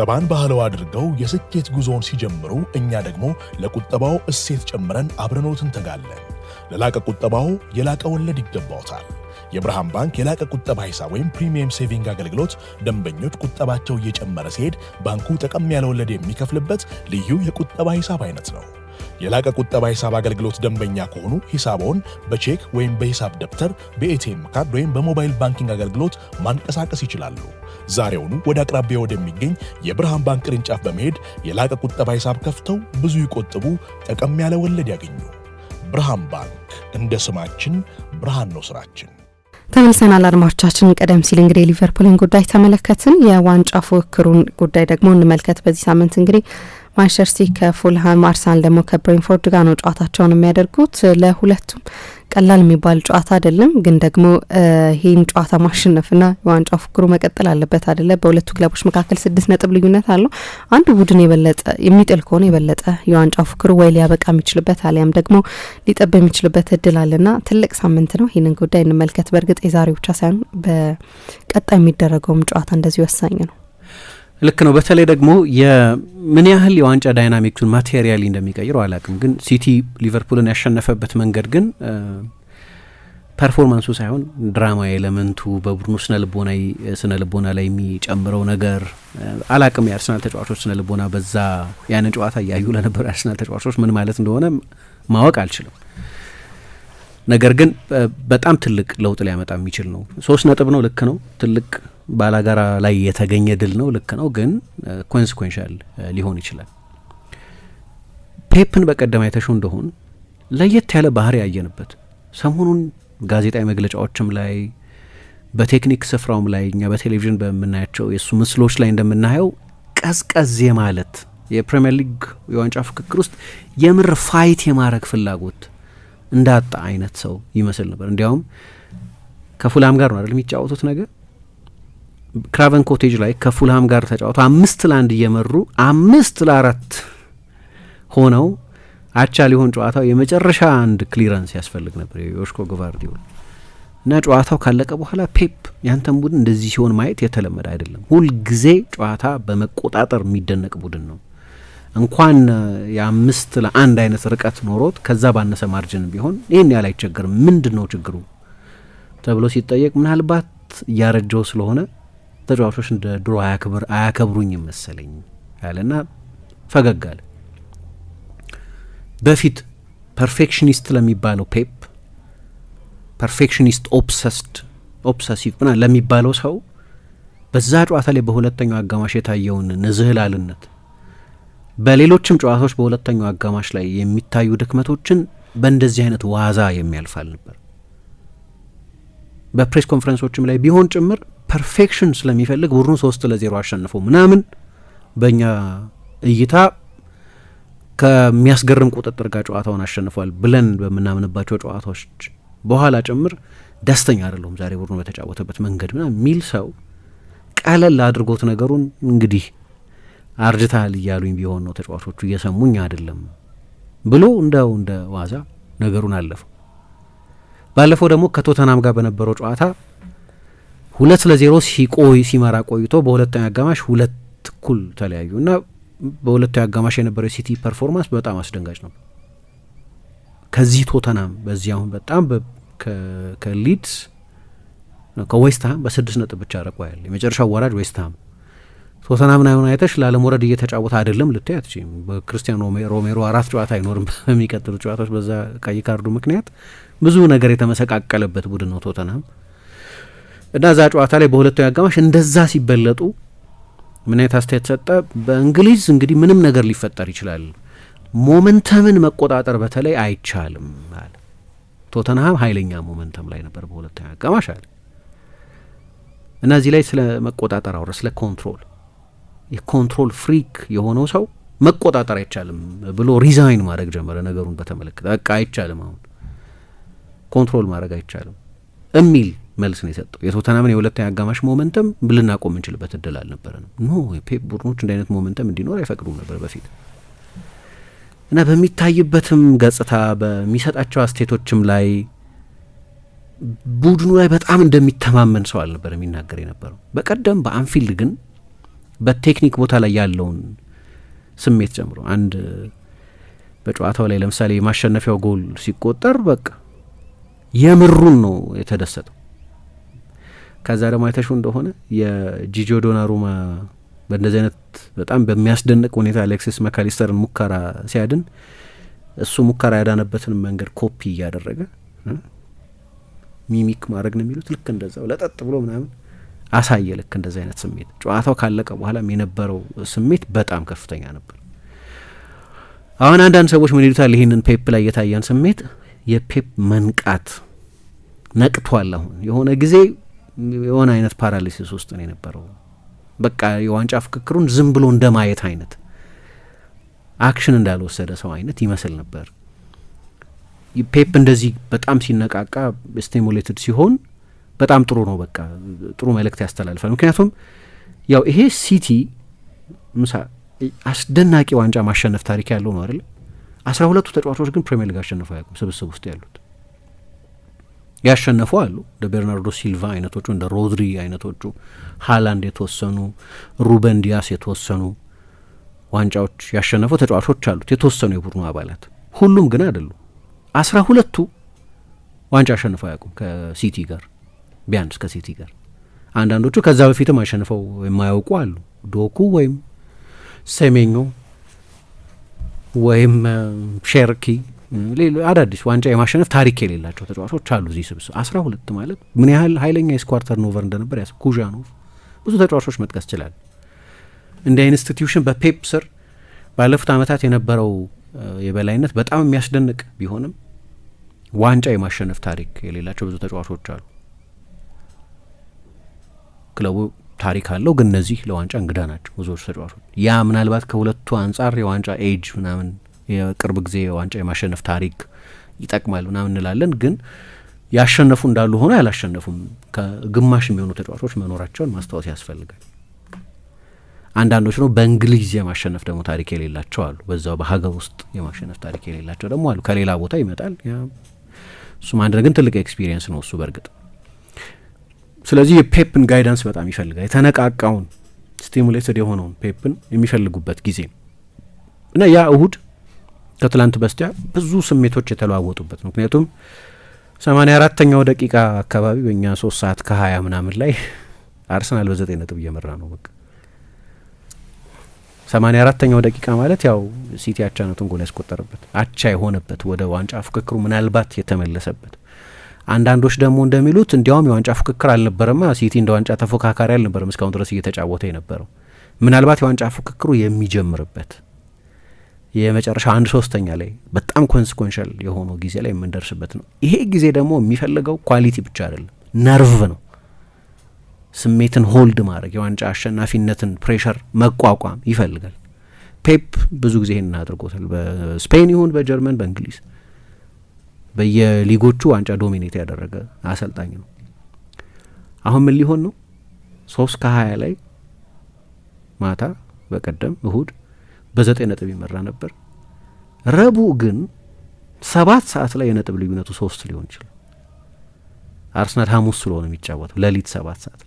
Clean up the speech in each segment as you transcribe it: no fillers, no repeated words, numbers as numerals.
ቁጠባን ባህለው አድርገው የስኬት ጉዞውን ሲጀምሩ እኛ ደግሞ ለቁጠባው እሴት ጨምረን አብረኖት እንተጋለን። ለላቀ ቁጠባው የላቀ ወለድ ይገባውታል። የብርሃን ባንክ የላቀ ቁጠባ ሂሳብ ወይም ፕሪሚየም ሴቪንግ አገልግሎት ደንበኞች ቁጠባቸው እየጨመረ ሲሄድ ባንኩ ጠቀም ያለ ወለድ የሚከፍልበት ልዩ የቁጠባ ሂሳብ አይነት ነው። የላቀ ቁጠባ ሂሳብ አገልግሎት ደንበኛ ከሆኑ ሂሳቦን በቼክ ወይም በሂሳብ ደብተር፣ በኤቲኤም ካርድ ወይም በሞባይል ባንኪንግ አገልግሎት ማንቀሳቀስ ይችላሉ። ዛሬውኑ ወደ አቅራቢያ ወደሚገኝ የብርሃን ባንክ ቅርንጫፍ በመሄድ የላቀ ቁጠባ ሂሳብ ከፍተው ብዙ ይቆጥቡ፣ ጠቀም ያለ ወለድ ያገኙ። ብርሃን ባንክ፣ እንደ ስማችን ብርሃን ነው ስራችን። ተመልሰናል አድማጮቻችን። ቀደም ሲል እንግዲህ ሊቨርፑልን ጉዳይ ተመለከትን። የዋንጫ ፉክክሩን ጉዳይ ደግሞ እንመልከት። በዚህ ሳምንት እንግዲህ ማንቸስተር ሲቲ ከፉልሃም፣ አርሰናል ደግሞ ከብሬንፎርድ ጋር ነው ጨዋታቸውን የሚያደርጉት። ለሁለቱም ቀላል የሚባል ጨዋታ አይደለም፣ ግን ደግሞ ይህን ጨዋታ ማሸነፍና የዋንጫ ፉክክሩ መቀጠል አለበት አይደለ? በሁለቱ ክለቦች መካከል 6 ነጥብ ልዩነት አለው። አንዱ ቡድን የበለጠ የሚጥል ከሆነ የበለጠ የዋንጫ ፉክክሩ ወይ ሊያበቃ የሚችልበት አሊያም ደግሞ ሊጠብ የሚችልበት እድል አለና ትልቅ ሳምንት ነው። ይህንን ጉዳይ እንመልከት። በእርግጥ የዛሬው ብቻ ሳይሆን በቀጣይ የሚደረገውም ጨዋታ እንደዚህ ወሳኝ ነው። ልክ ነው። በተለይ ደግሞ ምን ያህል የዋንጫ ዳይናሚክሱን ማቴሪያሊ እንደሚቀይረው አላቅም፣ ግን ሲቲ ሊቨርፑልን ያሸነፈበት መንገድ ግን ፐርፎርማንሱ ሳይሆን ድራማ ኤሌመንቱ በቡድኑ ስነ ልቦና ላይ የሚጨምረው ነገር አላቅም። የአርሰናል ተጫዋቾች ስነ ልቦና በዛ ያንን ጨዋታ እያዩ ለነበሩ የአርሰናል ተጫዋቾች ምን ማለት እንደሆነ ማወቅ አልችልም። ነገር ግን በጣም ትልቅ ለውጥ ሊያመጣ የሚችል ነው። 3 ነጥብ ነው፣ ልክ ነው። ትልቅ ባላጋራ ላይ የተገኘ ድል ነው፣ ልክ ነው። ግን ኮንሲኩዌንሻል ሊሆን ይችላል። ፔፕን በቀደም አይተሽው እንደሆን ለየት ያለ ባህሪ ያየንበት ሰሞኑን ጋዜጣዊ መግለጫዎችም ላይ በቴክኒክ ስፍራውም ላይ እኛ በቴሌቪዥን በምናያቸው የእሱ ምስሎች ላይ እንደምናየው ቀዝቀዝ የማለት የፕሪሚየር ሊግ የዋንጫ ፍክክር ውስጥ የምር ፋይት የማድረግ ፍላጎት እንዳጣ አይነት ሰው ይመስል ነበር። እንዲያውም ከፉልሃም ጋር ነው አይደል የሚጫወቱት ነገር ክራቨን ኮቴጅ ላይ ከፉልሃም ጋር ተጫወቱ 5-1 እየመሩ 5-4 ሆነው አቻ ሊሆን ጨዋታው የመጨረሻ አንድ ክሊራንስ ያስፈልግ ነበር የዮሽኮ ግቫርዲዮል እና ጨዋታው ካለቀ በኋላ ፔፕ ያንተን ቡድን እንደዚህ ሲሆን ማየት የተለመደ አይደለም። ሁል ጊዜ ጨዋታ በመቆጣጠር የሚደነቅ ቡድን ነው። እንኳን የ5-1 አይነት ርቀት ኖሮት ከዛ ባነሰ ማርጅን ቢሆን ይሄን ያህል አይቸገርም። ምንድነው ችግሩ ተብሎ ሲጠየቅ ምናልባት ያረጀው ስለሆነ ተጫዋቾች እንደ ድሮ አያከብሩኝ መሰለኝ ያለና ፈገግ አለ። በፊት ፐርፌክሽኒስት ለሚባለው ፔፕ ፐርፌክሽኒስት ኦብሰሲቭ ምናምን ለሚባለው ሰው በዛ ጨዋታ ላይ በሁለተኛው አጋማሽ የታየውን ንዝህላልነት በሌሎችም ጨዋታዎች በሁለተኛው አጋማሽ ላይ የሚታዩ ድክመቶችን በእንደዚህ አይነት ዋዛ የሚያልፋል ነበር። በፕሬስ ኮንፈረንሶችም ላይ ቢሆን ጭምር ፐርፌክሽን ስለሚፈልግ ቡድኑ 3-0 አሸንፎ ምናምን በእኛ እይታ ከሚያስገርም ቁጥጥር ጋር ጨዋታውን አሸንፏል ብለን በምናምንባቸው ጨዋታዎች በኋላ ጭምር ደስተኛ አይደለሁም ዛሬ ቡድኑ በተጫወተበት መንገድ ምናምን የሚል ሰው ቀለል አድርጎት ነገሩን እንግዲህ አርጅታል እያሉኝ ቢሆን ነው ተጫዋቾቹ እየሰሙኝ አይደለም ብሎ እንደ ዋዛ ነገሩን አለፈው። ባለፈው ደግሞ ከቶተናም ጋር በነበረው ጨዋታ 2-0 ሲመራ ቆይቶ በሁለተኛው አጋማሽ 2-2 ተለያዩ እና በሁለተኛው አጋማሽ የነበረው ሲቲ ፐርፎርማንስ በጣም አስደንጋጭ ነው። ከዚህ ቶተናም በዚህ አሁን በጣም ከሊድስ ከዌስትሃም በ6 ነጥብ ብቻ ረቋል። የመጨረሻው ወራጅ ዌስትሃም ቶተናምን አይሆን አይተሽ ላለመውረድ እየተጫወተ አይደለም ልታይ አትችይም። በክርስቲያኖ ሮሜሮ 4 ጨዋታ አይኖርም በሚቀጥሉ ጨዋታዎች በዛ ቀይ ካርዱ ምክንያት ብዙ ነገር የተመሰቃቀለበት ቡድን ነው ቶተናም እና ዛ ጨዋታ ላይ በሁለተኛው አጋማሽ እንደዛ ሲበለጡ ምን አይነት አስተያየት ሰጠ? በእንግሊዝ እንግዲህ ምንም ነገር ሊፈጠር ይችላል፣ ሞመንተምን መቆጣጠር በተለይ አይቻልም አለ። ቶተንሃም ኃይለኛ ሞመንተም ላይ ነበር በሁለተኛው አጋማሽ አለ እና እዚህ ላይ ስለ መቆጣጠር አውራ ስለ የኮንትሮል ፍሪክ የሆነው ሰው መቆጣጠር አይቻልም ብሎ ሪዛይን ማድረግ ጀመረ። ነገሩን በተመለከተ በቃ አይቻልም፣ አሁን ኮንትሮል ማድረግ አይቻልም የሚል መልስ ነው የሰጠው። የቶተናምን የሁለተኛ አጋማሽ ሞመንተም ልናቆም እንችልበት እድል አልነበረንም። የፔፕ ቡድኖች እንደ አይነት ሞመንተም እንዲኖር አይፈቅዱም ነበር በፊት እና በሚታይበትም ገጽታ በሚሰጣቸው አስቴቶችም ላይ ቡድኑ ላይ በጣም እንደሚተማመን ሰው አልነበር የሚናገር የነበረው። በቀደም በአንፊልድ ግን በቴክኒክ ቦታ ላይ ያለውን ስሜት ጨምሮ አንድ በጨዋታው ላይ ለምሳሌ የማሸነፊያው ጎል ሲቆጠር በቃ የምሩን ነው የተደሰተው። ከዛ ደግሞ አይተሽው እንደሆነ የጂጆ ዶናሩማ በእንደዚህ አይነት በጣም በሚያስደንቅ ሁኔታ አሌክሲስ መካሊስተርን ሙከራ ሲያድን እሱ ሙከራ ያዳነበትን መንገድ ኮፒ እያደረገ ሚሚክ ማድረግ ነው የሚሉት፣ ልክ እንደዛው ለጠጥ ብሎ ምናምን አሳየ። ልክ እንደዚህ አይነት ስሜት ጨዋታው ካለቀ በኋላም የነበረው ስሜት በጣም ከፍተኛ ነበር። አሁን አንዳንድ ሰዎች ምን ይሉታል? ይህንን ፔፕ ላይ የታየን ስሜት የፔፕ መንቃት ነቅቷል። አሁን የሆነ ጊዜ የሆነ አይነት ፓራሊሲስ ውስጥ ነው የነበረው። በቃ የዋንጫ ፍክክሩን ዝም ብሎ እንደማየት አይነት አክሽን እንዳልወሰደ ሰው አይነት ይመስል ነበር። ፔፕ እንደዚህ በጣም ሲነቃቃ ስቲሙሌትድ ሲሆን በጣም ጥሩ ነው። በቃ ጥሩ መልእክት ያስተላልፋል። ምክንያቱም ያው ይሄ ሲቲ አስደናቂ ዋንጫ ማሸነፍ ታሪክ ያለው ነው አይደል? 12ቱ ተጫዋቾች ግን ፕሪሚየር ሊግ አሸንፈው አያውቁም። ስብስብ ውስጥ ያሉት ያሸነፉ አሉ፣ እንደ ቤርናርዶ ሲልቫ አይነቶቹ፣ እንደ ሮድሪ አይነቶቹ፣ ሃላንድ የተወሰኑ፣ ሩበን ዲያስ የተወሰኑ ዋንጫዎች ያሸነፉ ተጫዋቾች አሉት፣ የተወሰኑ የቡድኑ አባላት። ሁሉም ግን አይደሉም። 12ቱ ዋንጫ አሸንፈው አያውቁም ከሲቲ ጋር፣ ቢያንስ ከሲቲ ጋር። አንዳንዶቹ ከዛ በፊትም አሸንፈው የማያውቁ አሉ። ዶኩ ወይም ሴሜኞ ወይም ሼርኪ አዳዲስ ዋንጫ የማሸነፍ ታሪክ የሌላቸው ተጫዋቾች አሉ እዚህ ስብስብ። 12 ማለት ምን ያህል ኃይለኛ የስኳድ ተርኖቨር እንደነበር ኩዣኖቭ፣ ብዙ ተጫዋቾች መጥቀስ ይችላል። እንደ ኢንስቲትዩሽን በፔፕ ስር ባለፉት ዓመታት የነበረው የበላይነት በጣም የሚያስደንቅ ቢሆንም ዋንጫ የማሸነፍ ታሪክ የሌላቸው ብዙ ተጫዋቾች አሉ። ክለቡ ታሪክ አለው፣ ግን እነዚህ ለዋንጫ እንግዳ ናቸው ብዙዎች ተጫዋቾች። ያ ምናልባት ከሁለቱ አንጻር የዋንጫ ኤጅ ምናምን የቅርብ ጊዜ የዋንጫ የማሸነፍ ታሪክ ይጠቅማል ምናምን እንላለን፣ ግን ያሸነፉ እንዳሉ ሆኖ ያላሸነፉም ከግማሽ የሚሆኑ ተጫዋቾች መኖራቸውን ማስታወስ ያስፈልጋል። አንዳንዶች ነው በእንግሊዝ የማሸነፍ ደግሞ ታሪክ የሌላቸው አሉ። በዛው በሀገር ውስጥ የማሸነፍ ታሪክ የሌላቸው ደግሞ አሉ። ከሌላ ቦታ ይመጣል። እሱም አንድ ግን ትልቅ ኤክስፒሪየንስ ነው እሱ በእርግጥ። ስለዚህ የፔፕን ጋይዳንስ በጣም ይፈልጋል። የተነቃቃውን ስቲሙሌትድ የሆነውን ፔፕን የሚፈልጉበት ጊዜ ነው እና ያ እሁድ ከትላንት በስቲያ ብዙ ስሜቶች የተለዋወጡበት። ምክንያቱም 84ኛው ደቂቃ አካባቢ በእኛ 3 ሰዓት ከ20 ምናምን ላይ አርሰናል በ9 ነጥብ እየመራ ነው። በቃ 84ኛው ደቂቃ ማለት ያው ሲቲ አቻነቱን ጎል ያስቆጠረበት፣ አቻ የሆነበት፣ ወደ ዋንጫ ፍክክሩ ምናልባት የተመለሰበት። አንዳንዶች ደግሞ እንደሚሉት እንዲያውም የዋንጫ ፍክክር አልነበረማ፣ ሲቲ እንደ ዋንጫ ተፎካካሪ አልነበረም እስካሁን ድረስ እየተጫወተ የነበረው፣ ምናልባት የዋንጫ ፍክክሩ የሚጀምርበት የመጨረሻ 1/3 ላይ በጣም ኮንስኮንሻል የሆነው ጊዜ ላይ የምንደርስበት ነው። ይሄ ጊዜ ደግሞ የሚፈልገው ኳሊቲ ብቻ አይደለም፣ ነርቭ ነው። ስሜትን ሆልድ ማድረግ፣ የዋንጫ አሸናፊነትን ፕሬሸር መቋቋም ይፈልጋል። ፔፕ ብዙ ጊዜ ይህን አድርጎታል። በስፔን ይሁን በጀርመን በእንግሊዝ በየሊጎቹ ዋንጫ ዶሚኔት ያደረገ አሰልጣኝ ነው። አሁን ምን ሊሆን ነው? 3 ከ20 ላይ ማታ በቀደም እሁድ በ9 ነጥብ ይመራ ነበር። ረቡዕ ግን 7 ሰዓት ላይ የነጥብ ልዩነቱ 3 ሊሆን ይችላል። አርሰናል ሐሙስ ስለሆነ የሚጫወተው ሌሊት 7 ሰዓት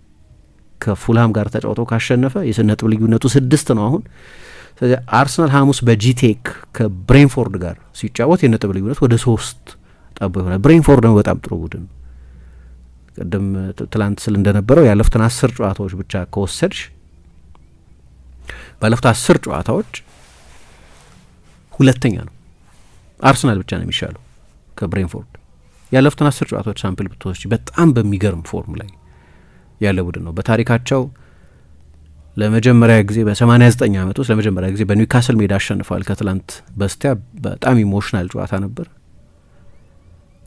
ከፉልሃም ጋር ተጫውቶ ካሸነፈ የነጥብ ልዩነቱ 6 ነው አሁን። ስለዚህ አርሰናል ሐሙስ በጂቴክ ከብሬንፎርድ ጋር ሲጫወት የነጥብ ልዩነት ወደ 3 ጠቦ ይሆናል። ብሬንፎርድ ነው በጣም ጥሩ ቡድን። ቅድም ትላንት ስል እንደነበረው ያለፉትን 10 ጨዋታዎች ብቻ ከወሰድሽ ባለፉት 10 ጨዋታዎች ሁለተኛ ነው። አርሰናል ብቻ ነው የሚሻለው ከብሬንፎርድ። ያለፉትን 10 ጨዋታዎች ሳምፕል ብትወስጂ በጣም በሚገርም ፎርም ላይ ያለ ቡድን ነው። በታሪካቸው ለመጀመሪያ ጊዜ በ89 ዓመት ውስጥ ለመጀመሪያ ጊዜ በኒውካስል ሜዳ አሸንፈዋል። ከትላንት በስቲያ በጣም ኢሞሽናል ጨዋታ ነበር።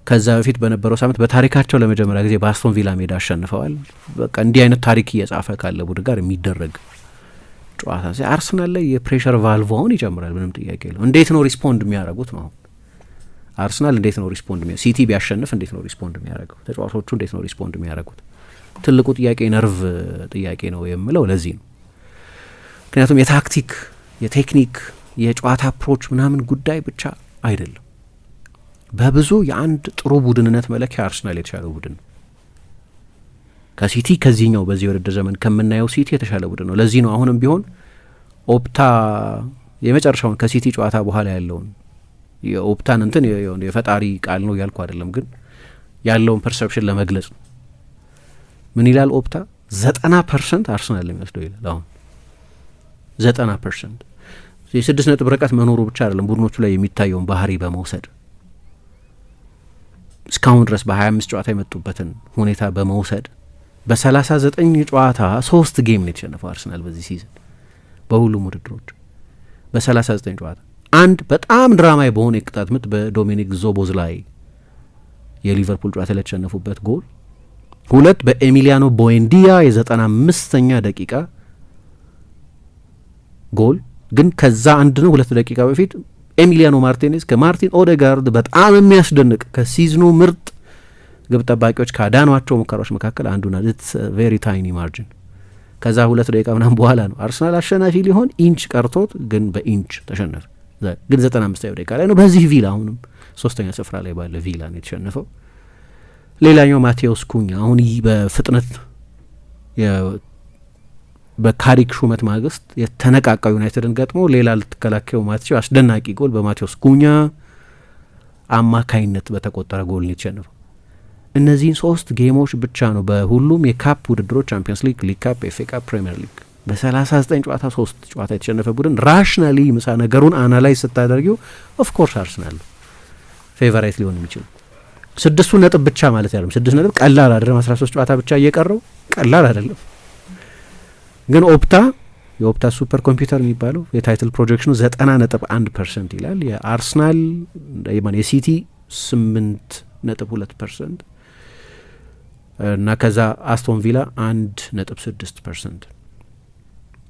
ከዛ በፊት በነበረው ሳምንት በታሪካቸው ለመጀመሪያ ጊዜ በአስቶን ቪላ ሜዳ አሸንፈዋል። በቃ እንዲህ አይነት ታሪክ እየጻፈ ካለ ቡድን ጋር የሚደረግ ጨዋታ አርሰናል ላይ የፕሬሸር ቫልቭ አሁን ይጨምራል። ምንም ጥያቄ የለው። እንዴት ነው ሪስፖንድ የሚያደርጉት ነው አሁን አርሰናል እንዴት ነው ሪስፖንድ ሲቲ ቢያሸንፍ እንዴት ነው ሪስፖንድ የሚያደርገው? ተጫዋቾቹ እንዴት ነው ሪስፖንድ የሚያደርጉት? ትልቁ ጥያቄ ነርቭ ጥያቄ ነው የምለው ለዚህ ነው። ምክንያቱም የታክቲክ የቴክኒክ የጨዋታ አፕሮች ምናምን ጉዳይ ብቻ አይደለም። በብዙ የአንድ ጥሩ ቡድንነት መለኪያ አርሰናል የተሻለው ቡድን ነው። ከሲቲ ከዚህኛው በዚህ የውድድር ዘመን ከምናየው ሲቲ የተሻለ ቡድን ነው። ለዚህ ነው አሁንም ቢሆን ኦፕታ የመጨረሻውን ከሲቲ ጨዋታ በኋላ ያለውን የኦፕታን እንትን የፈጣሪ ቃል ነው ያልኩ አይደለም፣ ግን ያለውን ፐርሰፕሽን ለመግለጽ ነው። ምን ይላል ኦፕታ? 90% አርሰናል የሚወስደው ይላል። አሁን 90% የ6 ነጥብ ርቀት መኖሩ ብቻ አይደለም ቡድኖቹ ላይ የሚታየውን ባህሪ በመውሰድ እስካሁን ድረስ በ25 ጨዋታ የመጡበትን ሁኔታ በመውሰድ በ39 ጨዋታ 3 ጌም ነው የተሸነፈው አርሰናል በዚህ ሲዝን በሁሉም ውድድሮች በ39 ጨዋታ። አንድ በጣም ድራማዊ በሆነ የቅጣት ምት በዶሚኒክ ዞቦዝ ላይ የሊቨርፑል ጨዋታ ላይ የተሸነፉበት ጎል፣ 2 በኤሚሊያኖ ቦዌንዲያ የ95ኛ ደቂቃ ጎል። ግን ከዛ አንድ ነው 2 ደቂቃ በፊት ኤሚሊያኖ ማርቲኔዝ ከማርቲን ኦዴጋርድ በጣም የሚያስደንቅ ከሲዝኑ ምርጥ ግብ ጠባቂዎች ካዳኗቸው ሙከራዎች መካከል አንዱ ና ኢትስ ቬሪ ታይኒ ማርጂን። ከዛ 2 ደቂቃ ምናምን በኋላ ነው አርሰናል አሸናፊ ሊሆን ኢንች ቀርቶት ግን በኢንች ተሸነፈ። ግን 95ኛው ደቂቃ ላይ ነው በዚህ ቪላ አሁንም 3ኛ ስፍራ ላይ ባለ ቪላ ነው የተሸነፈው። ሌላኛው ማቴዎስ ኩኛ አሁን በፍጥነት በካሪክ ሹመት ማግስት የተነቃቃው ዩናይትድን ገጥሞ ሌላ ልትከላከው ማትችው አስደናቂ ጎል በማቴዎስ ኩኛ አማካይነት በተቆጠረ ጎል ነው የተሸነፈው። እነዚህን 3 ጌሞች ብቻ ነው በሁሉም የካፕ ውድድሮች ቻምፒየንስ ሊግ፣ ሊግ ካፕ፣ ኤፍ ኤ ካፕ፣ ፕሪሚየር ሊግ በ39 ጨዋታ 3 ጨዋታ የተሸነፈ ቡድን። ራሽናሊ ምሳ ነገሩን አናላይዝ ስታደርጊው ኦፍ ኮርስ አርሰናል ፌቨራይት ሊሆን የሚችል 6 ነጥብ ብቻ ማለት ያለም 6 ነጥብ ቀላል አይደለም። 13 ጨዋታ ብቻ እየቀረው ቀላል አይደለም። ግን የኦፕታ ሱፐር ኮምፒውተር የሚባለው የታይትል ፕሮጀክሽኑ 90.1% ይላል። የአርሰናል የሲቲ 8.2% እና ከዛ አስቶን ቪላ 1.6%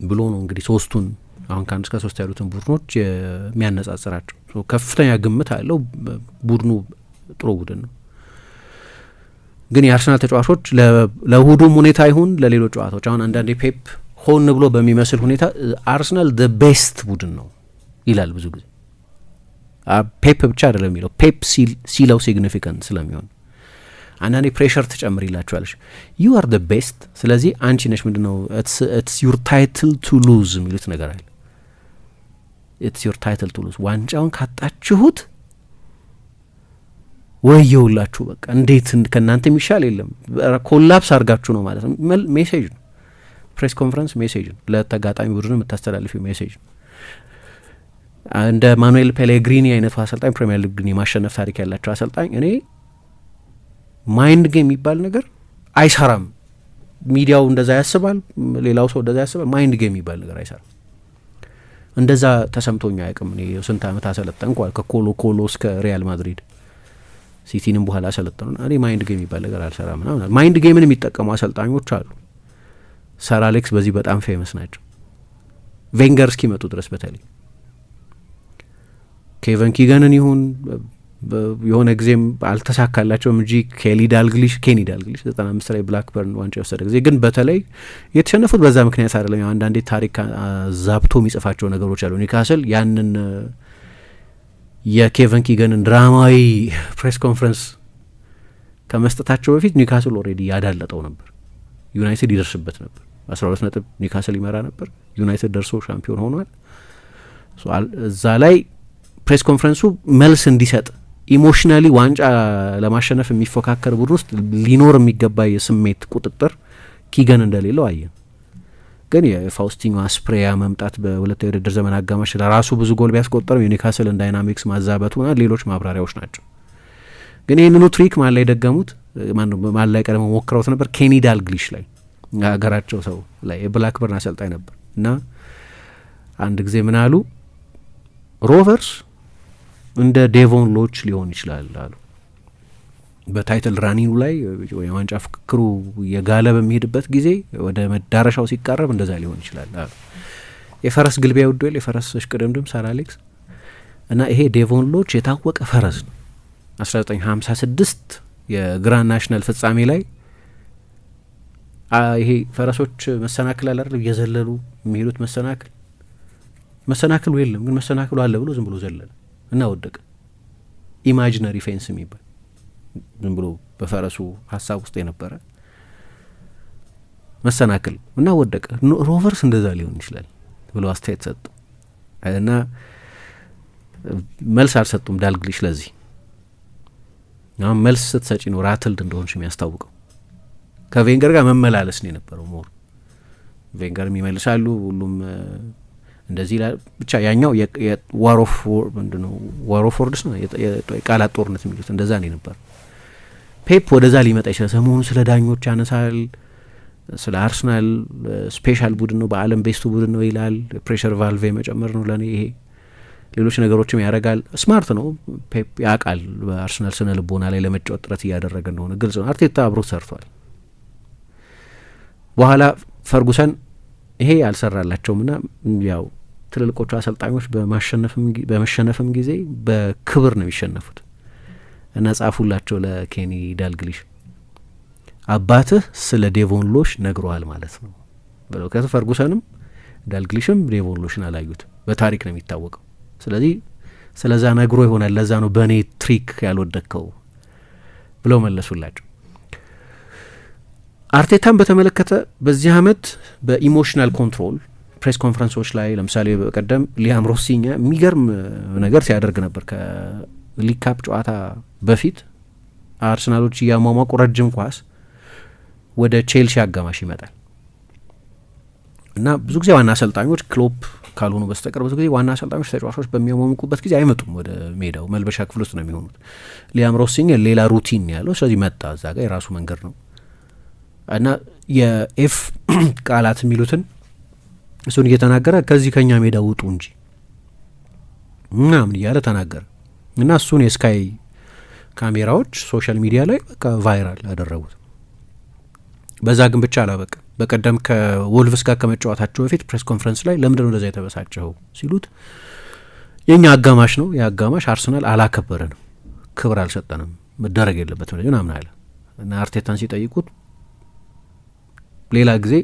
ብሎ ነው እንግዲህ ሶስቱን አሁን ከ1 እስከ 3 ያሉትን ቡድኖች የሚያነጻጽራቸው። ከፍተኛ ግምት አለው። ቡድኑ ጥሩ ቡድን ነው። ግን የአርሰናል ተጫዋቾች ለእሁዱም ሁኔታ ይሁን ለሌሎች ጨዋታዎች አሁን አንዳንዴ ፔፕ ሆን ብሎ በሚመስል ሁኔታ አርሰናል ዘ ቤስት ቡድን ነው ይላል ብዙ ጊዜ። ፔፕ ብቻ አይደለም የሚለው ፔፕ ሲለው ሲግኒፊካንት ስለሚሆን አንዳንዴ ፕሬሸር ትጨምር ይላቸዋለች። ዩ አር ዘ ቤስት፣ ስለዚህ አንቺ ነሽ ምንድን ነው ኢትስ ዩር ታይትል ቱ ሉዝ የሚሉት ነገር አለ። ኢትስ ዩር ታይትል ቱ ሉዝ፣ ዋንጫውን ካጣችሁት ወየውላችሁ በቃ እንዴት ከእናንተ የሚሻል የለም፣ ኮላፕስ አድርጋችሁ ነው ማለት ነው። ሜሴጅ ነው፣ ፕሬስ ኮንፈረንስ ሜሴጅ ነው፣ ለተጋጣሚ ቡድን የምታስተላልፊው ሜሴጅ ነው። እንደ ማኑኤል ፔሌግሪኒ አይነቱ አሰልጣኝ ፕሪሚየር ሊግን የማሸነፍ ታሪክ ያላቸው አሰልጣኝ እኔ ማይንድ ጌም የሚባል ነገር አይሰራም። ሚዲያው እንደዛ ያስባል፣ ሌላው ሰው እንደዛ ያስባል። ማይንድ ጌም የሚባል ነገር አይሰራም። እንደዛ ተሰምቶኛ አያውቅም። እኔ ስንት ዓመት አሰለጠንኩ ከኮሎ ኮሎ እስከ ሪያል ማድሪድ ሲቲንም በኋላ አሰለጠኑ። እኔ ማይንድ ጌም የሚባል ነገር አልሰራም ምናምን። ማይንድ ጌምን የሚጠቀሙ አሰልጣኞች አሉ። ሰር አሌክስ በዚህ በጣም ፌመስ ናቸው። ቬንገር እስኪመጡ ድረስ በተለይ ኬቨን ኪገንን ይሁን የሆነ ጊዜም አልተሳካላቸውም እንጂ ኬኒ ዳልግሊሽ 95 ላይ ብላክበርን ዋንጫ የወሰደ ጊዜ ግን በተለይ የተሸነፉት በዛ ምክንያት አይደለም። አንዳንዴ ታሪክ ዛብቶ የሚጽፋቸው ነገሮች አሉ። ኒውካስል ያንን የኬቨን ኪገንን ድራማዊ ፕሬስ ኮንፈረንስ ከመስጠታቸው በፊት ኒውካስል ኦልሬዲ ያዳለጠው ነበር። ዩናይትድ ይደርስበት ነበር። 12 ነጥብ ኒውካስል ይመራ ነበር። ዩናይትድ ደርሶ ሻምፒዮን ሆኗል። እዛ ላይ ፕሬስ ኮንፈረንሱ መልስ እንዲሰጥ ኢሞሽናሊ ዋንጫ ለማሸነፍ የሚፎካከር ቡድን ውስጥ ሊኖር የሚገባ የስሜት ቁጥጥር ኪገን እንደሌለው አየን። ግን የፋውስቲኞ አስፕሬያ መምጣት በሁለተኛው የውድድር ዘመን አጋማሽ ለራሱ ብዙ ጎል ቢያስቆጠርም የኒውካስልን ዳይናሚክስ ማዛበቱና ሌሎች ማብራሪያዎች ናቸው። ግን ይህንኑ ትሪክ ማን ላይ ደገሙት? ማን ላይ ቀደመው ሞክረውት ነበር? ኬኒ ዳልግሊሽ ላይ ሀገራቸው ሰው ላይ የብላክበርን አሰልጣኝ ነበር እና አንድ ጊዜ ምን አሉ? ሮቨርስ እንደ ዴቮን ሎች ሊሆን ይችላል አሉ። በታይትል ራኒኑ ላይ የዋንጫ ፍክክሩ የጋለ በሚሄድበት ጊዜ ወደ መዳረሻው ሲቃረብ እንደዛ ሊሆን ይችላል አሉ። የፈረስ ግልቢያ ውድል የፈረስ እሽቅድምድም ሰር አሌክስ እና ይሄ ዴቮን ሎች የታወቀ ፈረስ ነው። 1956 የግራንድ ናሽናል ፍጻሜ ላይ ይሄ ፈረሶች መሰናክል አለ አይደል? እየዘለሉ የሚሄዱት መሰናክሉ የለም ግን መሰናክሉ አለ ብሎ ዝም ብሎ ዘለለ እና ወደቀ። ኢማጂነሪ ፌንስ የሚባል ዝም ብሎ በፈረሱ ሀሳብ ውስጥ የነበረ መሰናክል እና ወደቀ። ሮቨርስ እንደዛ ሊሆን ይችላል ብለው አስተያየት ሰጡ እና መልስ አልሰጡም ዳልግሊሽ። ለዚህ አሁን መልስ ስትሰጪ ነው ራትልድ እንደሆንሽ የሚያስታውቀው። ከቬንገር ጋር መመላለስ ነው የነበረው። ሞር ቬንገርም ይመልሳሉ ሁሉም እንደዚህ ይላል። ብቻ ያኛው የዋሮፍ ምንድነው ዋሮፍ ወርድስ ነው የቃላት ጦርነት የሚሉት እንደዛ ነው የነበረው። ፔፕ ወደዛ ሊመጣ ይችላል። ሰሞኑን ስለ ዳኞች ያነሳል። ስለ አርሰናል ስፔሻል ቡድን ነው፣ በዓለም ቤስቱ ቡድን ነው ይላል። ፕሬሸር ቫልቭ መጨመር ነው ለኔ ይሄ። ሌሎች ነገሮችም ያደርጋል። ስማርት ነው ፔፕ ያውቃል። በአርሰናል ስነ ልቦና ላይ ለመጫወት ጥረት እያደረገ እንደሆነ ግልጽ ነው። አርቴታ አብሮት ሰርቷል። በኋላ ፈርጉሰን ይሄ አልሰራላቸውም ና ያው ትልልቆቹ አሰልጣኞች በመሸነፍም ጊዜ በክብር ነው የሚሸነፉት እና ጻፉላቸው ለኬኒ ዳልግሊሽ አባትህ ስለ ዴቮን ሎሽ ነግሯል ማለት ነው ብለው። ፈርጉሰንም ዳልግሊሽም ዴቮን ሎሽን አላዩት፣ በታሪክ ነው የሚታወቀው። ስለዚህ ስለዛ ነግሮ ይሆናል ለዛ ነው በእኔ ትሪክ ያልወደቅከው ብለው መለሱላቸው። አርቴታን በተመለከተ በዚህ አመት በኢሞሽናል ኮንትሮል ፕሬስ ኮንፈረንሶች ላይ ለምሳሌ በቀደም ሊያም ሮሲኛ የሚገርም ነገር ሲያደርግ ነበር። ከሊግ ካፕ ጨዋታ በፊት አርሰናሎች እያሟሟቁ ረጅም ኳስ ወደ ቼልሲ አጋማሽ ይመጣል እና ብዙ ጊዜ ዋና አሰልጣኞች ክሎፕ ካልሆኑ በስተቀር ብዙ ጊዜ ዋና አሰልጣኞች ተጫዋቾች በሚያሟሙቁበት ጊዜ አይመጡም ወደ ሜዳው፣ መልበሻ ክፍል ውስጥ ነው የሚሆኑት። ሊያም ሮሲኛ ሌላ ሩቲን ያለው ስለዚህ መጣ። እዛ ጋር የራሱ መንገድ ነው እና የኤፍ ቃላት የሚሉትን እሱን እየተናገረ ከዚህ ከኛ ሜዳ ውጡ እንጂ ምናምን እያለ ተናገረ እና እሱን የስካይ ካሜራዎች ሶሻል ሚዲያ ላይ በቃ ቫይራል አደረጉት። በዛ ግን ብቻ አላበቃ። በቀደም ከወልቭስ ጋር ከመጫወታቸው በፊት ፕሬስ ኮንፈረንስ ላይ ለምንድን ነው እንደዛ የተበሳጨኸው ሲሉት የኛ አጋማሽ ነው የአጋማሽ አርሰናል አላከበረንም፣ ክብር አልሰጠንም፣ መደረግ የለበትም ምናምን አለ እና አርቴታን ሲጠይቁት ሌላ ጊዜ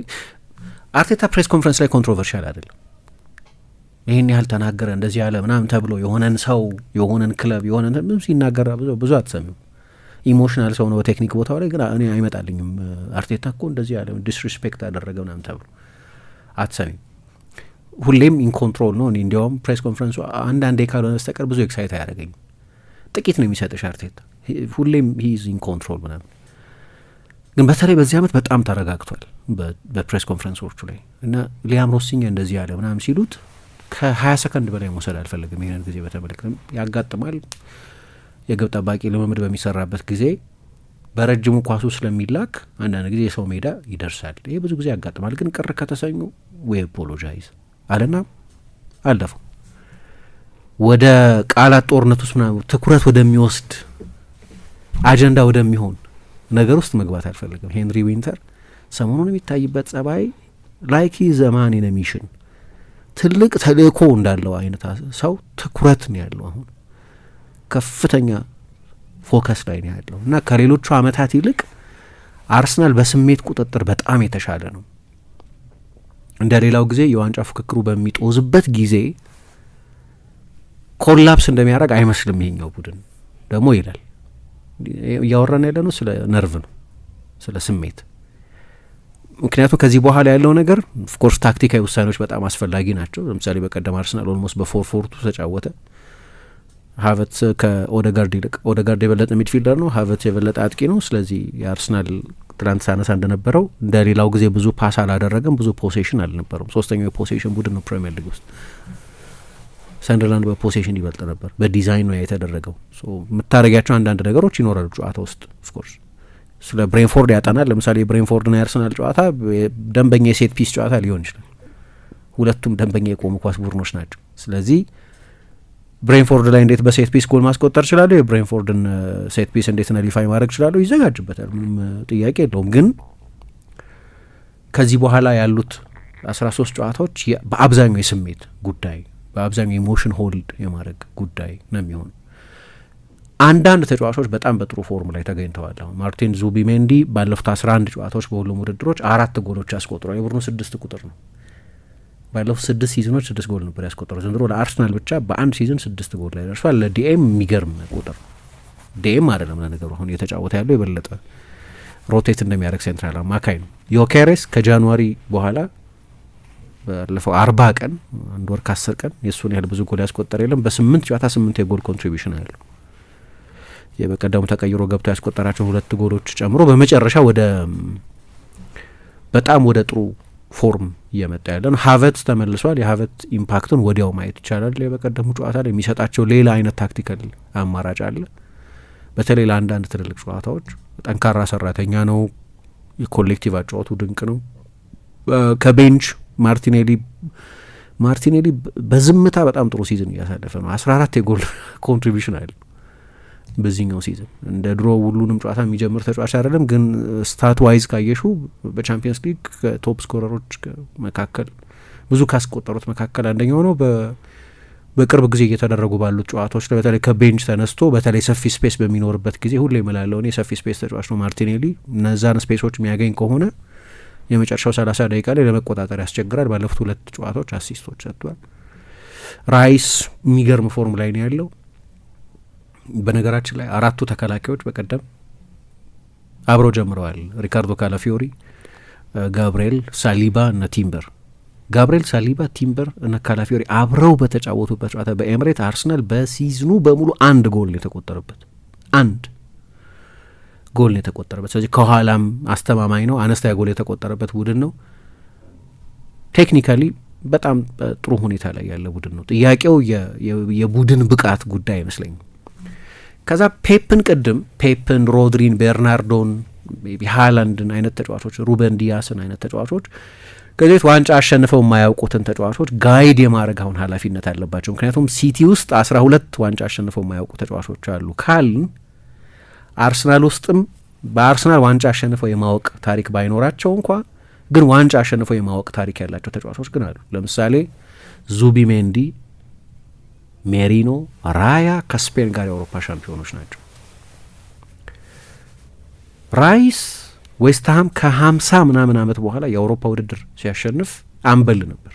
አርቴታ ፕሬስ ኮንፈረንስ ላይ ኮንትሮቨርሻል አይደለም። ይህን ያህል ተናገረ እንደዚህ ያለ ምናምን ተብሎ የሆነን ሰው የሆነን ክለብ የሆነን ሲናገር ብዙ አትሰሚም። ኢሞሽናል ሰው ነው በቴክኒክ ቦታው ላይ ግን እኔ አይመጣልኝም አርቴታ እኮ እንደዚህ ያለ ዲስሪስፔክት አደረገ ምናምን ተብሎ አትሰሚም። ሁሌም ኢንኮንትሮል ነው። እኔ እንዲያውም ፕሬስ ኮንፈረንሱ አንዳንዴ ካልሆነ በስተቀር ብዙ ኤክሳይት አያደርገኝም። ጥቂት ነው የሚሰጥሽ አርቴታ። ሁሌም ሂዝ ኢንኮንትሮል ምናምን። ግን በተለይ በዚህ አመት በጣም ተረጋግቷል በፕሬስ ኮንፈረንሶቹ ላይ እና ሊያም ሮሲኛ እንደዚህ ያለ ምናምን ሲሉት ከ20 ሰከንድ በላይ መውሰድ አልፈለግም። ይሄንን ጊዜ በተመለከተ ያጋጥማል። የግብ ጠባቂ ልምምድ በሚሰራበት ጊዜ በረጅሙ ኳሱ ስለሚላክ አንዳንድ ጊዜ የሰው ሜዳ ይደርሳል። ይሄ ብዙ ጊዜ ያጋጥማል። ግን ቅር ከተሰኙ ወይ አፖሎጃይዝ አለና አለፈው። ወደ ቃላት ጦርነት ውስጥ ምናምን ትኩረት ወደሚወስድ አጀንዳ ወደሚሆን ነገር ውስጥ መግባት አልፈለግም። ሄንሪ ዊንተር ሰሞኑን የሚታይበት ጸባይ ላይክ ዘማን ኢን ሚሽን ትልቅ ተልእኮ እንዳለው አይነት ሰው ትኩረት ነው ያለው። አሁን ከፍተኛ ፎከስ ላይ ነው ያለው እና ከሌሎቹ አመታት ይልቅ አርሰናል በስሜት ቁጥጥር በጣም የተሻለ ነው። እንደ ሌላው ጊዜ የዋንጫ ፉክክሩ በሚጦዝበት ጊዜ ኮላፕስ እንደሚያደርግ አይመስልም። ይሄኛው ቡድን ደግሞ ይላል እያወራን ያለ ነው ስለ ነርቭ ነው፣ ስለ ስሜት። ምክንያቱም ከዚህ በኋላ ያለው ነገር ኦፍኮርስ ታክቲካዊ ውሳኔዎች በጣም አስፈላጊ ናቸው። ለምሳሌ በቀደም አርሰናል ኦልሞስት በ4-4-2 ተጫወተ። ሀቨርትዝ ከኦደጋርድ ይልቅ ኦደጋርድ የበለጠ ሚድፊልደር ነው፣ ሀቨርትዝ የበለጠ አጥቂ ነው። ስለዚህ የአርሰናል ትላንት ሳነሳ እንደነበረው እንደ ሌላው ጊዜ ብዙ ፓስ አላደረገም፣ ብዙ ፖሴሽን አልነበረውም። ሶስተኛው የፖሴሽን ቡድን ነው ፕሪሚየር ሊግ ውስጥ። ሰንደርላንድ በፖሴሽን ይበልጥ ነበር። በዲዛይን ነው የተደረገው። የምታደረጊያቸው አንዳንድ ነገሮች ይኖራሉ ጨዋታ ውስጥ። ኦፍኮርስ ስለ ብሬንፎርድ ያጠናል። ለምሳሌ የብሬንፎርድና የአርሰናል ጨዋታ ደንበኛ የሴት ፒስ ጨዋታ ሊሆን ይችላል። ሁለቱም ደንበኛ የቆሙ ኳስ ቡድኖች ናቸው። ስለዚህ ብሬንፎርድ ላይ እንዴት በሴት ፒስ ጎል ማስቆጠር እችላለሁ፣ የብሬንፎርድን ሴት ፒስ እንዴት ነሊፋይ ማድረግ እችላለሁ፣ ይዘጋጅበታል። ምንም ጥያቄ የለውም። ግን ከዚህ በኋላ ያሉት 13 ጨዋታዎች በአብዛኛው የስሜት ጉዳይ፣ በአብዛኛው ኢሞሽን ሆልድ የማድረግ ጉዳይ ነው የሚሆኑ። አንዳንድ ተጫዋቾች በጣም በጥሩ ፎርም ላይ ተገኝተዋል። አሁን ማርቲን ዙቢሜንዲ ባለፉት 11 ጨዋታዎች በሁሉም ውድድሮች 4 ጎሎች ያስቆጥሯል። የቡድኑ 6 ቁጥር ነው። ባለፉት 6 ሲዝኖች 6 ጎል ነበር ያስቆጠረው። ዘንድሮ ለአርሰናል ብቻ በአንድ ሲዝን 6 ጎል ላይ ደርሷል። ለዲኤም የሚገርም ቁጥር። ዲኤም አይደለም ለነገሩ አሁን እየተጫወተ ያለው የበለጠ ሮቴት እንደሚያደርግ ሴንትራል አማካይ ነው። ዮኬሬስ ከጃንዋሪ በኋላ ባለፈው 40 ቀን 1 ወር ከ10 ቀን የእሱን ያህል ብዙ ጎል ያስቆጠረ የለም። በ8 ጨዋታ 8 የጎል ኮንትሪቢሽን ያለው የበቀደሙ ተቀይሮ ገብቶ ያስቆጠራቸው 2 ጎሎች ጨምሮ በመጨረሻ በጣም ወደ ጥሩ ፎርም እየመጣ ያለ ነው። ሀቨርትዝ ተመልሷል። የሀቨርትዝ ኢምፓክትን ወዲያው ማየት ይቻላል። የበቀደሙ ጨዋታ ላይ የሚሰጣቸው ሌላ አይነት ታክቲካል አማራጭ አለ። በተለይ ለአንዳንድ ትልልቅ ጨዋታዎች ጠንካራ ሰራተኛ ነው። የኮሌክቲቭ አጫወቱ ድንቅ ነው። ከቤንች ማርቲኔሊ በዝምታ በጣም ጥሩ ሲዝን እያሳለፈ ነው። 14 የጎል ኮንትሪቢሽን አለ በዚህኛው ሲዝን። እንደ ድሮ ሁሉንም ጨዋታ የሚጀምር ተጫዋች አይደለም፣ ግን ስታት ዋይዝ ካየሹ በቻምፒየንስ ሊግ ከቶፕ ስኮረሮች መካከል ብዙ ካስቆጠሩት መካከል አንደኛው ነው። በቅርብ ጊዜ እየተደረጉ ባሉት ጨዋታዎች ላይ በተለይ ከቤንች ተነስቶ በተለይ ሰፊ ስፔስ በሚኖርበት ጊዜ ሁሌ እምላለሁ እኔ ሰፊ ስፔስ ተጫዋች ነው ማርቲኔሊ። እነዛን ስፔሶች የሚያገኝ ከሆነ የመጨረሻው 30 ደቂቃ ላይ ለመቆጣጠር ያስቸግራል። ባለፉት 2 ጨዋታዎች አሲስቶች ሰጥቷል። ራይስ የሚገርም ፎርም ላይ ነው ያለው። በነገራችን ላይ 4ቱ ተከላካዮች በቀደም አብረው ጀምረዋል። ሪካርዶ ካላፊዮሪ፣ ጋብርኤል ሳሊባ እና ቲምበር። ጋብርኤል ሳሊባ፣ ቲምበር እና ካላፊዮሪ አብረው በተጫወቱበት ጨዋታ በኤምሬት አርሰናል በሲዝኑ በሙሉ 1 ጎል ነው የተቆጠረበት። 1 ጎል ነው የተቆጠረበት። ስለዚህ ከኋላም አስተማማኝ ነው። አነስተኛ ጎል የተቆጠረበት ቡድን ነው። ቴክኒካሊ በጣም ጥሩ ሁኔታ ላይ ያለ ቡድን ነው። ጥያቄው የቡድን ብቃት ጉዳይ አይመስለኝም። ከዛ ፔፕን፣ ሮድሪን፣ ቤርናርዶን፣ ሃላንድን አይነት ተጫዋቾች፣ ሩበን ዲያስን አይነት ተጫዋቾች ከዚህ ዋንጫ አሸንፈው የማያውቁትን ተጫዋቾች ጋይድ የማድረግ አሁን ኃላፊነት አለባቸው። ምክንያቱም ሲቲ ውስጥ 12 ዋንጫ አሸንፈው የማያውቁ ተጫዋቾች አሉ ካልን አርሰናል ውስጥም በአርሰናል ዋንጫ አሸንፈው የማወቅ ታሪክ ባይኖራቸው እንኳ ግን ዋንጫ አሸንፈው የማወቅ ታሪክ ያላቸው ተጫዋቾች ግን አሉ። ለምሳሌ ዙቢሜንዲ፣ ሜሪኖ፣ ራያ ከስፔን ጋር የአውሮፓ ሻምፒዮኖች ናቸው። ራይስ ዌስትሃም ከ50 ምናምን ዓመት በኋላ የአውሮፓ ውድድር ሲያሸንፍ አምበል ነበር።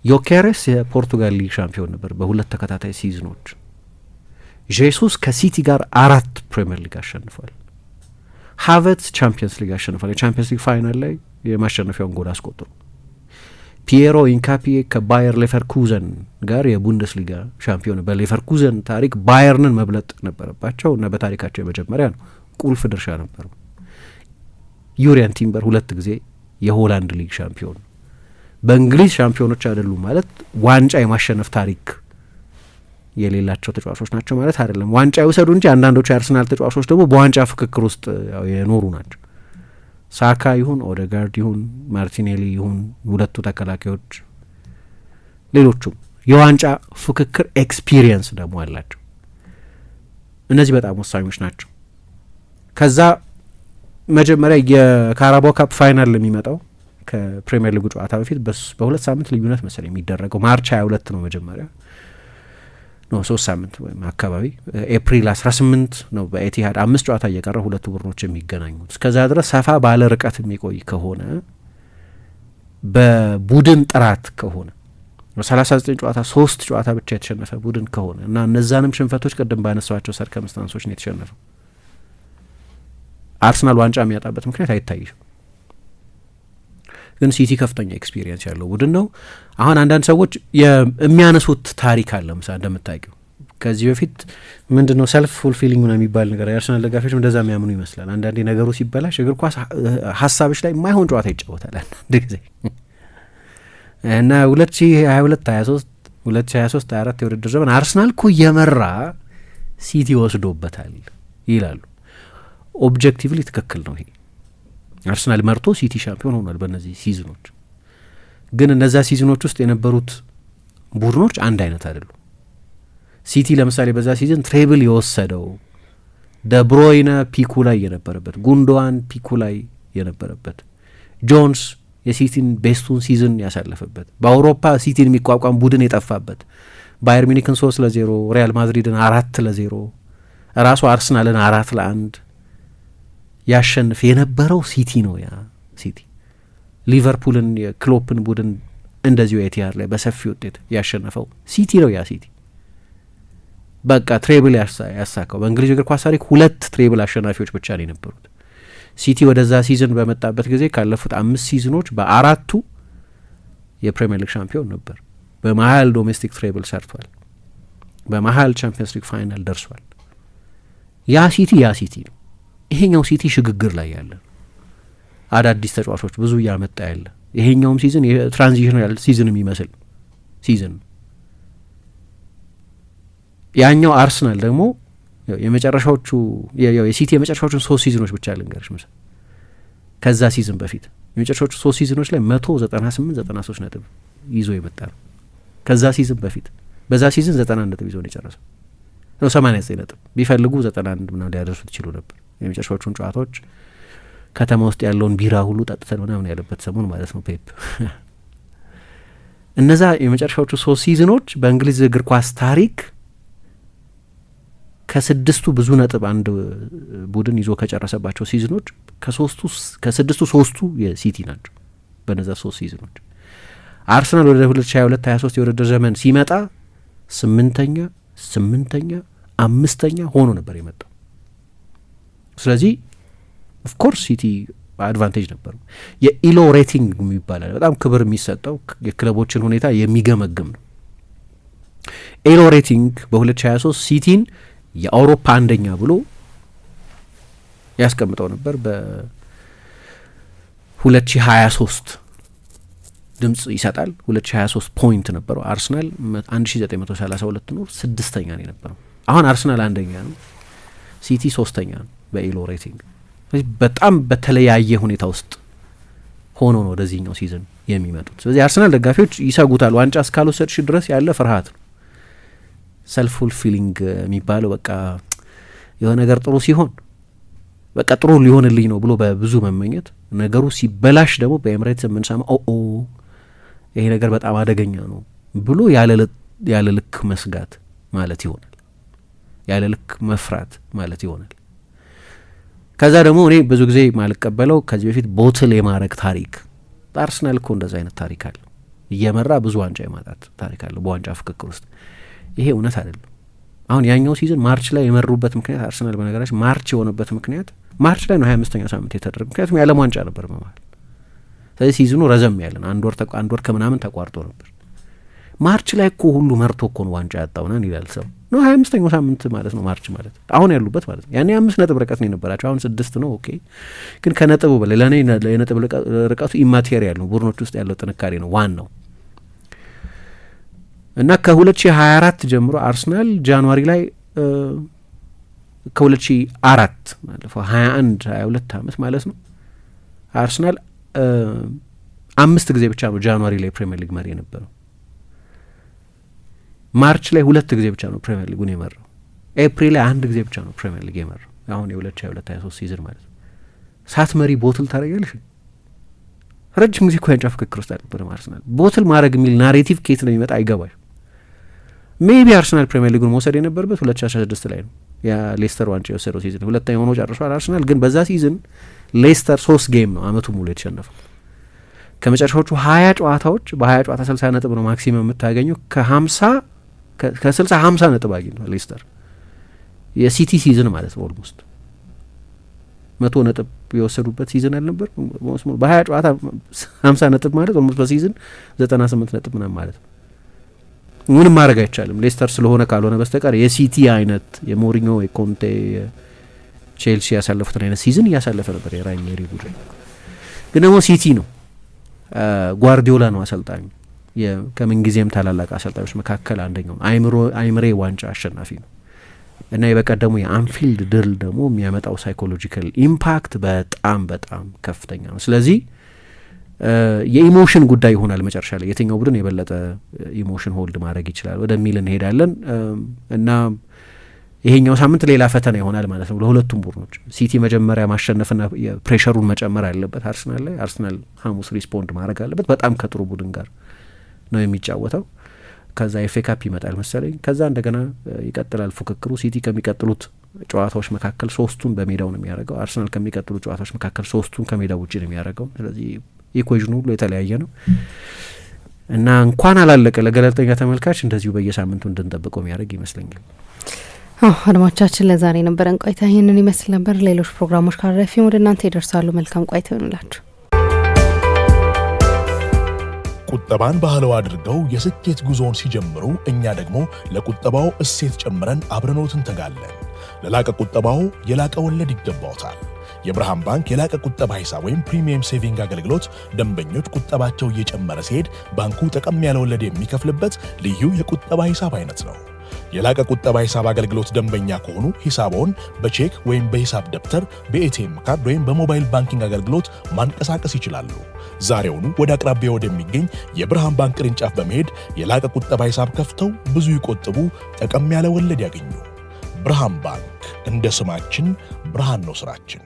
ዮኬሬስ የፖርቱጋል ሊግ ሻምፒዮን ነበር በ2 ተከታታይ ሲዝኖች። ጄሱስ ከሲቲ ጋር 4 ፕሪሚየር ሊግ አሸንፏል። ሃቨርትዝ ቻምፒየንስ ሊግ አሸንፏል። የቻምፒየንስ ሊግ ፋይናል ላይ የማሸነፊያውን ጎል አስቆጥሩ። ፒየሮ ኢንካፒዬ ከባየር ሌቨርኩዘን ጋር የቡንደስሊጋ ሻምፒዮን። በሌቨርኩዘን ታሪክ ባየርንን መብለጥ ነበረባቸው እና በታሪካቸው የመጀመሪያ ነው። ቁልፍ ድርሻ ነበረው። ዩሪያን ቲምበር 2 ጊዜ የሆላንድ ሊግ ሻምፒዮን። በእንግሊዝ ሻምፒዮኖች አይደሉም ማለት ዋንጫ የማሸነፍ ታሪክ የሌላቸው ተጫዋቾች ናቸው ማለት አይደለም። ዋንጫ ይውሰዱ እንጂ አንዳንዶቹ የአርሰናል ተጫዋቾች ደግሞ በዋንጫ ፍክክር ውስጥ የኖሩ ናቸው። ሳካ ይሁን ኦዴጋርድ ይሁን ማርቲኔሊ ይሁን 2ቱ ተከላካዮች፣ ሌሎቹም የዋንጫ ፍክክር ኤክስፒሪየንስ ደግሞ አላቸው። እነዚህ በጣም ወሳኞች ናቸው። ከዛ መጀመሪያ የካራባኦ ካፕ ፋይናል የሚመጣው ከፕሪሚየር ሊጉ ጨዋታ በፊት በ2 ሳምንት ልዩነት መሰለኝ የሚደረገው። ማርች 22 ነው መጀመሪያ ነው 3 ሳምንት ወይም አካባቢ ኤፕሪል 18 ነው በኤቲሃድ 5 ጨዋታ እየቀረ 2ቱ ቡድኖች የሚገናኙት። እስከዛ ድረስ ሰፋ ባለ ርቀት የሚቆይ ከሆነ በቡድን ጥራት ከሆነ 39 ጨዋታ 3 ጨዋታ ብቻ የተሸነፈ ቡድን ከሆነ እና እነዛንም ሽንፈቶች ቅድም ባነሳቸው ሰርከምስታንሶች ነው የተሸነፈው አርሰናል ዋንጫ የሚያጣበት ምክንያት አይታይም። ግን ሲቲ ከፍተኛ ኤክስፒሪየንስ ያለው ቡድን ነው። አሁን አንዳንድ ሰዎች የሚያነሱት ታሪክ አለ። ምሳ እንደምታውቂው ከዚህ በፊት ምንድነው ሰልፍ ፉልፊሊንግ ነው የሚባል ነገር የአርሰናል ደጋፊዎች እንደዛ የሚያምኑ ይመስላል። አንዳንዴ ነገሩ ሲበላሽ እግር ኳስ ሀሳቦች ላይ የማይሆን ጨዋታ ይጫወታል አንድ ጊዜ እና 2022 23 24 የውድድር ዘመን አርሰናል እኮ እየመራ ሲቲ ወስዶበታል ይላሉ። ኦብጀክቲቭሊ ትክክል ነው። ይሄ አርሰናል መርቶ ሲቲ ሻምፒዮን ሆኗል በእነዚህ ሲዝኖች። ግን እነዛ ሲዝኖች ውስጥ የነበሩት ቡድኖች አንድ አይነት አይደሉም። ሲቲ ለምሳሌ በዛ ሲዝን ትሬብል የወሰደው ደብሮይነ ፒኩ ላይ የነበረበት፣ ጉንዶዋን ፒኩ ላይ የነበረበት፣ ጆንስ የሲቲን ቤስቱን ሲዝን ያሳለፈበት፣ በአውሮፓ ሲቲን የሚቋቋም ቡድን የጠፋበት፣ ባየር ሚኒክን 3-0 ሪያል ማድሪድን 4-0 ራሱ አርሰናልን 4-1 ያሸንፍ የነበረው ሲቲ ነው። ያ ሲቲ ሊቨርፑልን የክሎፕን ቡድን እንደዚሁ ኤቲሃድ ላይ በሰፊ ውጤት ያሸነፈው ሲቲ ነው። ያ ሲቲ በቃ ትሬብል ያሳካው። በእንግሊዝ እግር ኳስ ታሪክ 2 ትሬብል አሸናፊዎች ብቻ ነው የነበሩት። ሲቲ ወደዛ ሲዝን በመጣበት ጊዜ ካለፉት 5 ሲዝኖች በ4ቱ የፕሪሚየር ሊግ ሻምፒዮን ነበር። በመሀል ዶሜስቲክ ትሬብል ሰርቷል። በመሀል ቻምፒየንስ ሊግ ፋይናል ደርሷል። ያ ሲቲ ነው። ይሄኛው ሲቲ ሽግግር ላይ ያለ አዳዲስ ተጫዋቾች ብዙ እያመጣ ያለ፣ ይሄኛውም ሲዝን የትራንዚሽናል ሲዝን የሚመስል ሲዝን። ያኛው አርሰናል ደግሞ የመጨረሻዎቹ የሲቲ የመጨረሻዎቹን 3 ሲዝኖች ብቻ ልንገርሽ ምስል ከዛ ሲዝን በፊት የመጨረሻዎቹ 3 ሲዝኖች ላይ 198-93 ነጥብ ይዞ የመጣ ነው። ከዛ ሲዝን በፊት በዛ ሲዝን 91 ነጥብ ይዞ ነው የጨረሰው ነው 89 ነጥብ። ቢፈልጉ 91 ምናምን ሊያደርሱት ይችሉ ነበር። የመጨረሻዎቹን ጨዋታዎች ከተማ ውስጥ ያለውን ቢራ ሁሉ ጠጥተን ምናምን ያለበት ሰሞን ማለት ነው ፔፕ። እነዛ የመጨረሻዎቹ 3 ሲዝኖች በእንግሊዝ እግር ኳስ ታሪክ ከ6ቱ ብዙ ነጥብ አንድ ቡድን ይዞ ከጨረሰባቸው ሲዝኖች ከ6ቱ 3ቱ የሲቲ ናቸው። በነዛ 3 ሲዝኖች አርሰናል ወደ 2022-23 የውድድር ዘመን ሲመጣ 8ኛ 5ኛ ሆኖ ነበር የመጣው። ስለዚህ ኦፍኮርስ ሲቲ አድቫንቴጅ ነበሩ። የኢሎ ሬቲንግ የሚባላል በጣም ክብር የሚሰጠው የክለቦችን ሁኔታ የሚገመግም ነው። ኢሎ ሬቲንግ በ2023 ሲቲን የአውሮፓ አንደኛ ብሎ ያስቀምጠው ነበር። በ2023 ድምጽ ይሰጣል። 2023 ፖይንት ነበረው። አርሰናል 1932 ነው፣ 6ኛ ነው የነበረው። አሁን አርሰናል አንደኛ ነው፣ ሲቲ 3ኛ ነው በኢሎ ሬቲንግ። በጣም በተለያየ ሁኔታ ውስጥ ሆኖ ነው ወደዚህኛው ሲዝን የሚመጡት። ስለዚህ አርሰናል ደጋፊዎች ይሰጉታል። ዋንጫ እስካልወሰድሽ ድረስ ያለ ፍርሃት ነው። ሰልፍ ፉልፊሊንግ የሚባለው በቃ የሆነ ነገር ጥሩ ሲሆን በቃ ጥሩ ሊሆንልኝ ነው ብሎ በብዙ መመኘት፣ ነገሩ ሲበላሽ ደግሞ በኤምሬትስ የምንሰማው ይሄ ነገር በጣም አደገኛ ነው ብሎ ያለ ልክ መስጋት ማለት ይሆናል። ያለ ልክ መፍራት ማለት ይሆናል። ከዛ ደግሞ እኔ ብዙ ጊዜ ማልቀበለው ከዚህ በፊት ቦትል የማድረግ ታሪክ፣ አርሰናል እኮ እንደዛ አይነት ታሪክ አለው። እየመራ ብዙ ዋንጫ የማጣት ታሪክ አለው በዋንጫ ፍክክር ውስጥ። ይሄ እውነት አይደለም። አሁን ያኛው ሲዝን ማርች ላይ የመሩበት ምክንያት አርሰናል በነገራችን ማርች የሆነበት ምክንያት ማርች ላይ ነው 25ኛ ሳምንት የተደረገ፣ ምክንያቱም የዓለም ዋንጫ ነበር በመሀል። ስለዚህ ሲዝኑ ረዘም ያለን አንድ ወር ከምናምን ተቋርጦ ነበር። ማርች ላይ እኮ ሁሉ መርቶ እኮ ነው ዋንጫ ያጣውናን ይላል ሰው ነው። 25ኛው ሳምንት ማለት ነው ማርች ማለት አሁን ያሉበት ማለት ነው። ያኔ 5 ነጥብ ርቀት ነው የነበራቸው፣ አሁን 6 ነው። ኦኬ ግን ከነጥቡ በላይ ለእኔ የነጥብ ርቀቱ ኢማቴሪያል ነው፣ ቡድኖች ውስጥ ያለው ጥንካሬ ነው ዋናው። እና ከ2024 ጀምሮ አርሰናል ጃንዋሪ ላይ ከ2004 ማለፈው 22 ዓመት ማለት ነው አርሰናል 5 ጊዜ ብቻ ነው ጃንዋሪ ላይ ፕሪሚየር ሊግ መሪ የነበረው። ማርች ላይ 2 ጊዜ ብቻ ነው ፕሪሚየር ሊጉን የመራው። ኤፕሪል ላይ 1 ጊዜ ብቻ ነው ፕሪሚየር ሊግ የመራው። አሁን የ2022-23 ሲዝን ማለት ነው። ሳትመሪ ቦትል ታደርጊያለሽ? ረጅም ጊዜ እኮ ያንጫ ፍክክር ውስጥ አልነበረም አርሰናል። ቦትል ማድረግ የሚል ናሬቲቭ ከየት ነው የሚመጣ አይገባሽ። ሜቢ አርሰናል ፕሪሚየር ሊጉን መውሰድ የነበረበት 2016 ላይ ነው። ያ ሌስተር ዋንጫ የወሰደው ሲዝን 2ኛ ሆኖ ጨርሷል አርሰናል። ግን በዛ ሲዝን ሌስተር 3 ጌም ነው አመቱ ሙሉ የተሸነፈው። ከመጨረሻዎቹ 20 ጨዋታዎች በ20 ጨዋታ 60 ነጥብ ነው ማክሲመም የምታገኘው። ከ60 50 ነጥብ አግኝቷል ሌስተር። የሲቲ ሲዝን ማለት ነው። ኦልሞስት 100 ነጥብ የወሰዱበት ሲዝን አልነበር? በ20 ጨዋታ 50 ነጥብ ማለት ኦልሞስት በሲዝን 98 ነጥብ ምናምን ማለት ነው። ምንም ማድረግ አይቻልም ሌስተር ስለሆነ ካልሆነ በስተቀር የሲቲ አይነት የሞሪኞ የኮንቴ ቼልሲ ያሳለፉትን አይነት ሲዝን እያሳለፈ ነበር የራኒሪ ቡድን። ግን ደግሞ ሲቲ ነው፣ ጓርዲዮላ ነው አሰልጣኙ። ከምንጊዜም ታላላቅ አሰልጣኞች መካከል አንደኛው ነው። አይምሬ ዋንጫ አሸናፊ ነው እና የበቀደሙ የአንፊልድ ድል ደግሞ የሚያመጣው ሳይኮሎጂካል ኢምፓክት በጣም በጣም ከፍተኛ ነው። ስለዚህ የኢሞሽን ጉዳይ ይሆናል መጨረሻ ላይ የትኛው ቡድን የበለጠ ኢሞሽን ሆልድ ማድረግ ይችላል ወደሚል እንሄዳለን እና ይሄኛው ሳምንት ሌላ ፈተና ይሆናል ማለት ነው ለሁለቱም ቡድኖች። ሲቲ መጀመሪያ ማሸነፍና ፕሬሸሩን መጨመር አለበት አርሰናል ላይ። አርሰናል ሐሙስ ሪስፖንድ ማድረግ አለበት። በጣም ከጥሩ ቡድን ጋር ነው የሚጫወተው። ከዛ ኤፍኤ ካፕ ይመጣል መሰለኝ። ከዛ እንደገና ይቀጥላል ፉክክሩ። ሲቲ ከሚቀጥሉት ጨዋታዎች መካከል 3ቱን በሜዳው ነው የሚያደርገው። አርሰናል ከሚቀጥሉት ጨዋታዎች መካከል 3ቱን ከሜዳው ውጭ ነው የሚያደርገው። ስለዚህ ኢኩዌሽኑ ሁሉ የተለያየ ነው። እና እንኳን አላለቀ ለገለልተኛ ተመልካች እንደዚሁ በየሳምንቱ እንድንጠብቀው የሚያደርግ ይመስለኛል። አድማጮቻችን ለዛሬ ነበረን ቆይታ ይህንን ይመስል ነበር። ሌሎች ፕሮግራሞች ካረፊም ወደ እናንተ ይደርሳሉ። መልካም ቆይታ ይሆንላችሁ። ቁጠባን ባህለው አድርገው የስኬት ጉዞውን ሲጀምሩ እኛ ደግሞ ለቁጠባው እሴት ጨምረን አብረኖት እንተጋለን። ለላቀ ቁጠባው የላቀ ወለድ ይገባዎታል። የብርሃን ባንክ የላቀ ቁጠባ ሂሳብ ወይም ፕሪሚየም ሴቪንግ አገልግሎት ደንበኞች ቁጠባቸው እየጨመረ ሲሄድ ባንኩ ጠቀም ያለ ወለድ የሚከፍልበት ልዩ የቁጠባ ሂሳብ አይነት ነው። የላቀ ቁጠባ ሂሳብ አገልግሎት ደንበኛ ከሆኑ ሂሳቦን በቼክ ወይም በሂሳብ ደብተር፣ በኤቲኤም ካርድ ወይም በሞባይል ባንኪንግ አገልግሎት ማንቀሳቀስ ይችላሉ። ዛሬውኑ ወደ አቅራቢያ ወደሚገኝ የብርሃን ባንክ ቅርንጫፍ በመሄድ የላቀ ቁጠባ ሂሳብ ከፍተው ብዙ ይቆጥቡ፣ ጠቀም ያለ ወለድ ያገኙ። ብርሃን ባንክ፣ እንደ ስማችን ብርሃን ነው ስራችን።